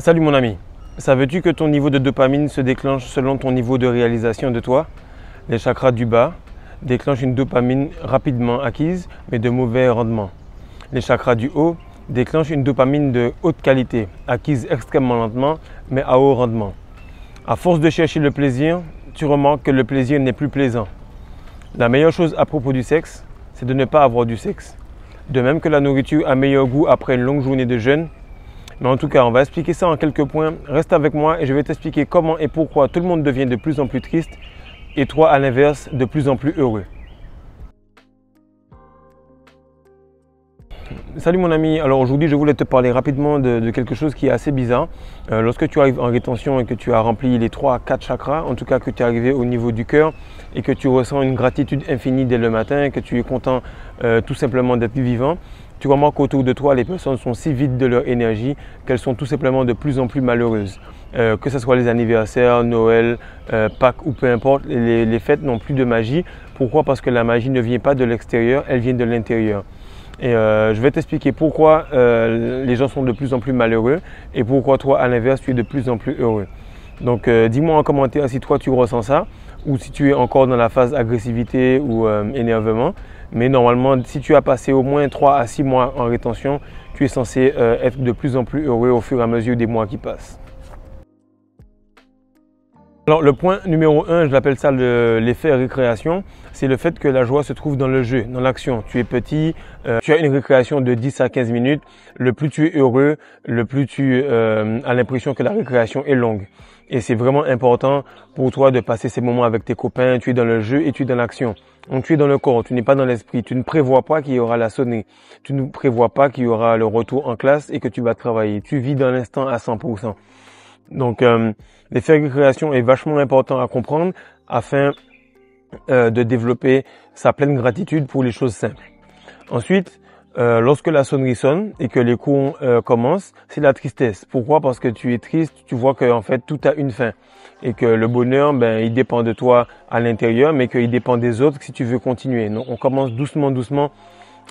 Salut mon ami, savais-tu que ton niveau de dopamine se déclenche selon ton niveau de réalisation de toi? Les chakras du bas déclenchent une dopamine rapidement acquise mais de mauvais rendement. Les chakras du haut déclenchent une dopamine de haute qualité, acquise extrêmement lentement mais à haut rendement. À force de chercher le plaisir, tu remarques que le plaisir n'est plus plaisant. La meilleure chose à propos du sexe, c'est de ne pas avoir du sexe. De même que la nourriture a meilleur goût après une longue journée de jeûne. Mais en tout cas, on va expliquer ça en quelques points. Reste avec moi et je vais t'expliquer comment et pourquoi tout le monde devient de plus en plus triste et toi, à l'inverse, de plus en plus heureux. Salut mon ami, alors aujourd'hui je voulais te parler rapidement de quelque chose qui est assez bizarre. Lorsque tu arrives en rétention et que tu as rempli les 3-4 chakras, en tout cas que tu es arrivé au niveau du cœur et que tu ressens une gratitude infinie dès le matin, que tu es content tout simplement d'être vivant, tu remarques qu'autour de toi les personnes sont si vides de leur énergie qu'elles sont tout simplement de plus en plus malheureuses. Que ce soit les anniversaires, Noël, Pâques ou peu importe, les fêtes n'ont plus de magie. Pourquoi? Parce que la magie ne vient pas de l'extérieur, elle vient de l'intérieur. Et je vais t'expliquer pourquoi les gens sont de plus en plus malheureux et pourquoi toi, à l'inverse, tu es de plus en plus heureux. Donc dis-moi en commentaire si toi tu ressens ça ou si tu es encore dans la phase agressivité ou énervement. Mais normalement, si tu as passé au moins 3 à 6 mois en rétention, tu es censé être de plus en plus heureux au fur et à mesure des mois qui passent. Alors le point numéro 1, je l'appelle ça l'effet récréation, c'est le fait que la joie se trouve dans le jeu, dans l'action. Tu es petit, tu as une récréation de 10 à 15 minutes, le plus tu es heureux, le plus tu as l'impression que la récréation est longue. Et c'est vraiment important pour toi de passer ces moments avec tes copains, tu es dans le jeu et tu es dans l'action. Donc tu es dans le corps, tu n'es pas dans l'esprit, tu ne prévois pas qu'il y aura la sonnerie, tu ne prévois pas qu'il y aura le retour en classe et que tu vas travailler. Tu vis dans l'instant à 100%. Donc l'effet récréation est vachement important à comprendre afin de développer sa pleine gratitude pour les choses simples. Ensuite, lorsque la sonnerie sonne et que les cours commencent, c'est la tristesse. Pourquoi? Parce que tu es triste, tu vois que en fait tout a une fin et que le bonheur, il dépend de toi à l'intérieur, mais qu'il dépend des autres si tu veux continuer. Donc on commence doucement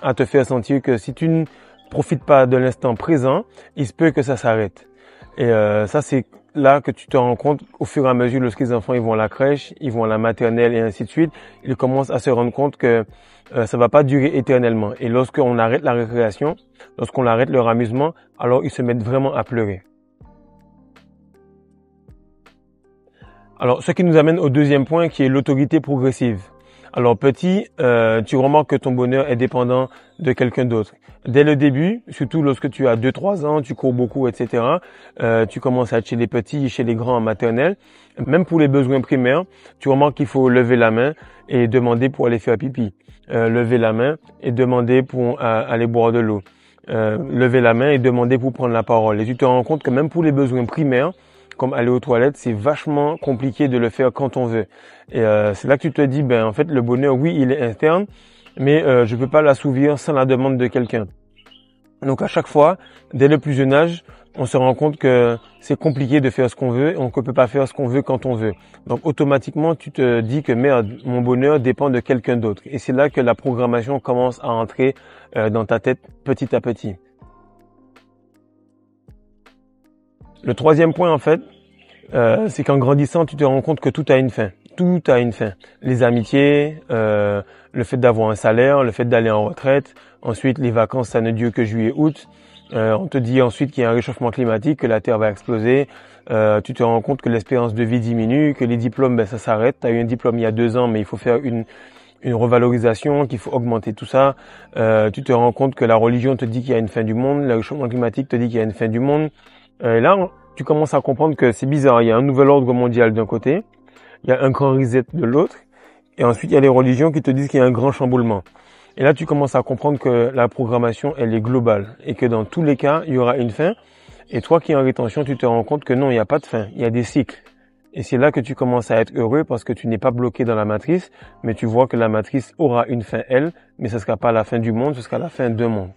à te faire sentir que si tu ne profites pas de l'instant présent, il se peut que ça s'arrête. Et ça, c'est là que tu te rends compte au fur et à mesure lorsque les enfants ils vont à la crèche, ils vont à la maternelle et ainsi de suite, ils commencent à se rendre compte que ça va pas durer éternellement. Et lorsqu'on arrête la récréation, lorsqu'on arrête leur amusement, alors ils se mettent vraiment à pleurer. Alors, ce qui nous amène au deuxième point qui est l'autorité progressive. Alors petit, tu remarques que ton bonheur est dépendant de quelqu'un d'autre. Dès le début, surtout lorsque tu as 2-3 ans, tu cours beaucoup, etc., tu commences à être chez les petits, chez les grands en maternelle. Même pour les besoins primaires, tu remarques qu'il faut lever la main et demander pour aller faire pipi. Lever la main et demander pour aller boire de l'eau. Lever la main et demander pour prendre la parole. Et tu te rends compte que même pour les besoins primaires, comme aller aux toilettes, c'est vachement compliqué de le faire quand on veut. Et c'est là que tu te dis, en fait, le bonheur, oui, il est interne, mais je peux pas l'assouvir sans la demande de quelqu'un. Donc à chaque fois, dès le plus jeune âge, on se rend compte que c'est compliqué de faire ce qu'on veut et on ne peut pas faire ce qu'on veut quand on veut. Donc automatiquement, tu te dis que merde, mon bonheur dépend de quelqu'un d'autre. Et c'est là que la programmation commence à entrer dans ta tête petit à petit. Le troisième point, en fait, c'est qu'en grandissant, tu te rends compte que tout a une fin. Tout a une fin. Les amitiés, le fait d'avoir un salaire, le fait d'aller en retraite. Ensuite, les vacances, ça ne dure que juillet, août. On te dit ensuite qu'il y a un réchauffement climatique, que la Terre va exploser. Tu te rends compte que l'espérance de vie diminue, que les diplômes, ça s'arrête. Tu as eu un diplôme il y a 2 ans, mais il faut faire une revalorisation, qu'il faut augmenter tout ça. Tu te rends compte que la religion te dit qu'il y a une fin du monde. Le réchauffement climatique te dit qu'il y a une fin du monde. Et là, tu commences à comprendre que c'est bizarre. Il y a un nouvel ordre mondial d'un côté, il y a un grand reset de l'autre, et ensuite il y a les religions qui te disent qu'il y a un grand chamboulement. Et là, tu commences à comprendre que la programmation, elle est globale, et que dans tous les cas, il y aura une fin. Et toi qui es en rétention, tu te rends compte que non, il n'y a pas de fin, il y a des cycles. Et c'est là que tu commences à être heureux parce que tu n'es pas bloqué dans la matrice, mais tu vois que la matrice aura une fin, elle, mais ce ne sera pas la fin du monde, ce sera la fin d'un monde.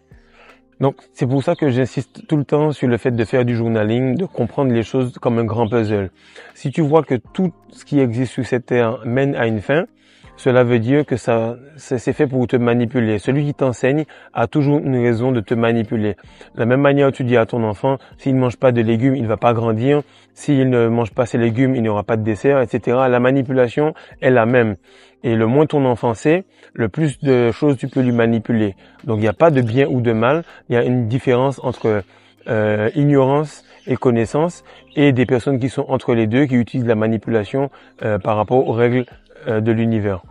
Donc, c'est pour ça que j'insiste tout le temps sur le fait de faire du journaling, de comprendre les choses comme un grand puzzle. Si tu vois que tout ce qui existe sur cette terre mène à une fin, cela veut dire que c'est fait pour te manipuler. Celui qui t'enseigne a toujours une raison de te manipuler. De la même manière, tu dis à ton enfant, s'il ne mange pas de légumes, il ne va pas grandir. S'il ne mange pas ses légumes, il n'y aura pas de dessert, etc. La manipulation est la même. Et le moins ton enfant sait, le plus de choses tu peux lui manipuler. Donc il n'y a pas de bien ou de mal, il y a une différence entre ignorance et connaissance, et des personnes qui sont entre les deux, qui utilisent la manipulation par rapport aux règles de l'univers.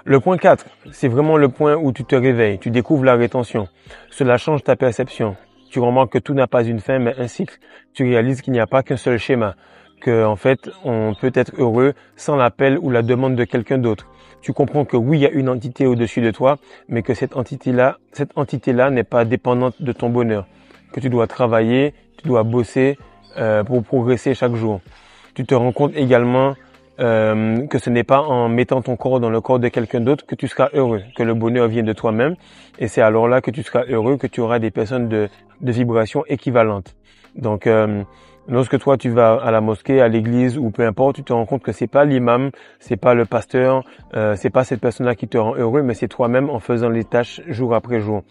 Le point 4, c'est vraiment le point où tu te réveilles, tu découvres la rétention. Cela change ta perception. Tu remarques que tout n'a pas une fin, mais un cycle. Tu réalises qu'il n'y a pas qu'un seul schéma, que en fait, on peut être heureux sans l'appel ou la demande de quelqu'un d'autre. Tu comprends que oui, il y a une entité au-dessus de toi, mais que cette entité-là n'est pas dépendante de ton bonheur. Que tu dois travailler, tu dois bosser pour progresser chaque jour. Tu te rends compte également que ce n'est pas en mettant ton corps dans le corps de quelqu'un d'autre que tu seras heureux, que le bonheur vient de toi-même. Et c'est alors là que tu seras heureux, que tu auras des personnes de vibration équivalentes. Donc, lorsque toi tu vas à la mosquée, à l'église ou peu importe, tu te rends compte que c'est pas l'imam, c'est pas le pasteur, c'est pas cette personne-là qui te rend heureux, mais c'est toi-même en faisant les tâches jour après jour.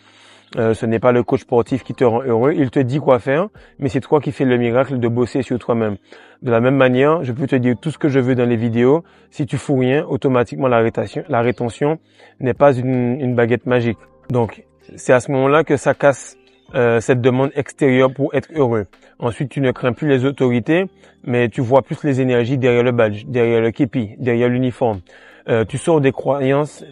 Ce n'est pas le coach sportif qui te rend heureux, il te dit quoi faire, mais c'est toi qui fais le miracle de bosser sur toi-même. De la même manière, je peux te dire tout ce que je veux dans les vidéos, si tu fous rien, automatiquement la rétention n'est pas une baguette magique. Donc, c'est à ce moment-là que ça casse cette demande extérieure pour être heureux. Ensuite, tu ne crains plus les autorités, mais tu vois plus les énergies derrière le badge, derrière le képi, derrière l'uniforme. Tu sors des croyances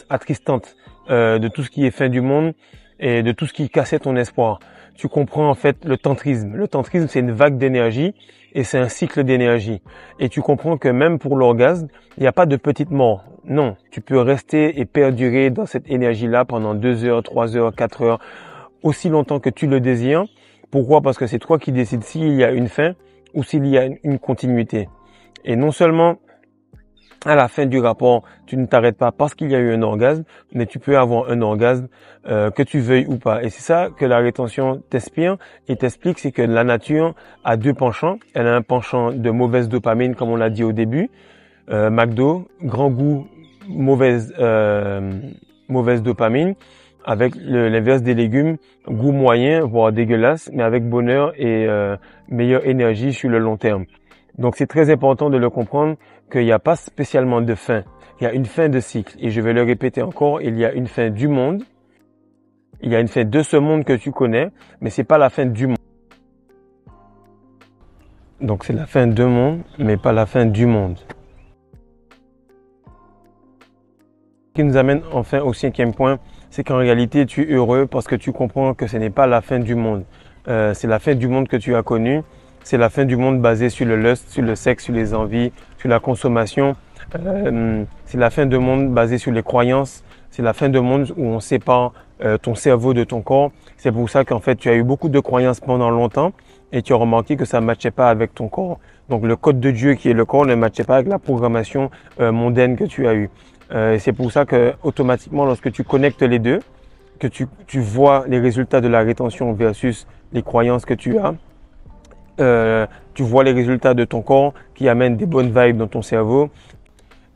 attristantes de tout ce qui est fin du monde et de tout ce qui cassait ton espoir. Tu comprends en fait le tantrisme. Le tantrisme, c'est une vague d'énergie et c'est un cycle d'énergie. Et tu comprends que même pour l'orgasme, il n'y a pas de petite mort. Non, tu peux rester et perdurer dans cette énergie-là pendant 2 heures, 3 heures, 4 heures, aussi longtemps que tu le désires. Pourquoi? Parce que c'est toi qui décides s'il y a une fin ou s'il y a une continuité. Et non seulement à la fin du rapport, tu ne t'arrêtes pas parce qu'il y a eu un orgasme, mais tu peux avoir un orgasme que tu veuilles ou pas. Et c'est ça que la rétention t'inspire et t'explique, c'est que la nature a 2 penchants. Elle a un penchant de mauvaise dopamine, comme on l'a dit au début. McDo, grand goût, mauvaise dopamine. Avec l'inverse des légumes, goût moyen, voire dégueulasse, mais avec bonheur et meilleure énergie sur le long terme. Donc c'est très important de le comprendre qu'il n'y a pas spécialement de fin. Il y a une fin de cycle. Et je vais le répéter encore, il y a une fin du monde. Il y a une fin de ce monde que tu connais, mais c'est pas la fin du monde. Donc c'est la fin de monde, mais pas la fin du monde. Ce qui nous amène enfin au 5e point, c'est qu'en réalité, tu es heureux parce que tu comprends que ce n'est pas la fin du monde. C'est la fin du monde que tu as connu. C'est la fin du monde basée sur le lust, sur le sexe, sur les envies, sur la consommation. C'est la fin du monde basée sur les croyances. C'est la fin du monde où on sépare ton cerveau de ton corps. C'est pour ça qu'en fait, tu as eu beaucoup de croyances pendant longtemps et tu as remarqué que ça ne matchait pas avec ton corps. Donc, le code de Dieu qui est le corps ne matchait pas avec la programmation mondaine que tu as eue. C'est pour ça que automatiquement, lorsque tu connectes les deux, que tu vois les résultats de la rétention versus les croyances que tu as, tu vois les résultats de ton corps qui amènent des bonnes vibes dans ton cerveau.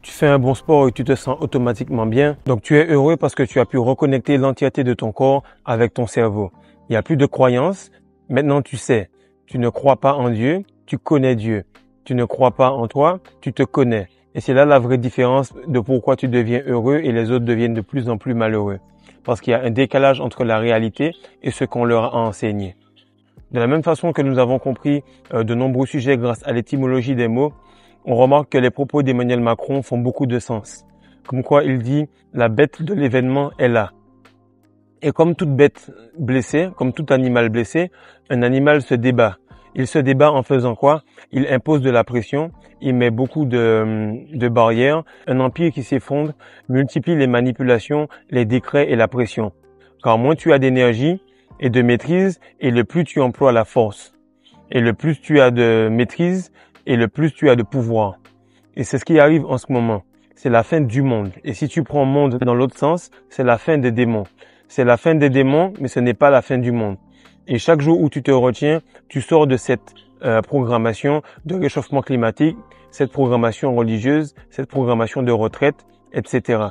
Tu fais un bon sport et tu te sens automatiquement bien. Donc tu es heureux parce que tu as pu reconnecter l'entièreté de ton corps avec ton cerveau. Il n'y a plus de croyances. Maintenant tu sais. Tu ne crois pas en Dieu, tu connais Dieu. Tu ne crois pas en toi, tu te connais. Et c'est là la vraie différence de pourquoi tu deviens heureux et les autres deviennent de plus en plus malheureux. Parce qu'il y a un décalage entre la réalité et ce qu'on leur a enseigné. De la même façon que nous avons compris de nombreux sujets grâce à l'étymologie des mots, on remarque que les propos d'Emmanuel Macron font beaucoup de sens. Comme quoi il dit « la bête de l'événement est là ». Et comme toute bête blessée, comme tout animal blessé, un animal se débat. Il se débat en faisant quoi? Il impose de la pression, il met beaucoup de barrières. Un empire qui s'effondre multiplie les manipulations, les décrets et la pression. Car moins tu as d'énergie et de maîtrise, et le plus tu emploies la force. Et le plus tu as de maîtrise, et le plus tu as de pouvoir. Et c'est ce qui arrive en ce moment. C'est la fin du monde. Et si tu prends monde dans l'autre sens, c'est la fin des démons. C'est la fin des démons, mais ce n'est pas la fin du monde. Et chaque jour où tu te retiens, tu sors de cette programmation de réchauffement climatique, cette programmation religieuse, cette programmation de retraite, etc.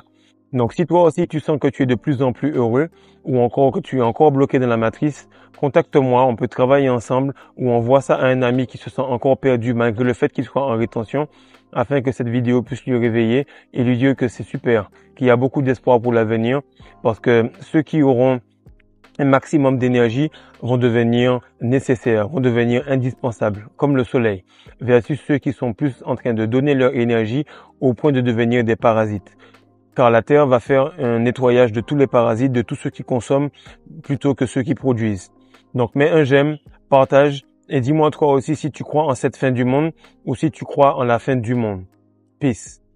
Donc si toi aussi tu sens que tu es de plus en plus heureux ou encore que tu es encore bloqué dans la matrice, contacte-moi, on peut travailler ensemble ou envoie ça à un ami qui se sent encore perdu malgré le fait qu'il soit en rétention afin que cette vidéo puisse lui réveiller et lui dire que c'est super, qu'il y a beaucoup d'espoir pour l'avenir parce que ceux qui auront un maximum d'énergie vont devenir nécessaires, vont devenir indispensables, comme le soleil, versus ceux qui sont plus en train de donner leur énergie au point de devenir des parasites. Car la Terre va faire un nettoyage de tous les parasites, de tous ceux qui consomment plutôt que ceux qui produisent. Donc mets un j'aime, partage et dis-moi toi aussi si tu crois en cette fin du monde ou si tu crois en la fin du monde. Peace.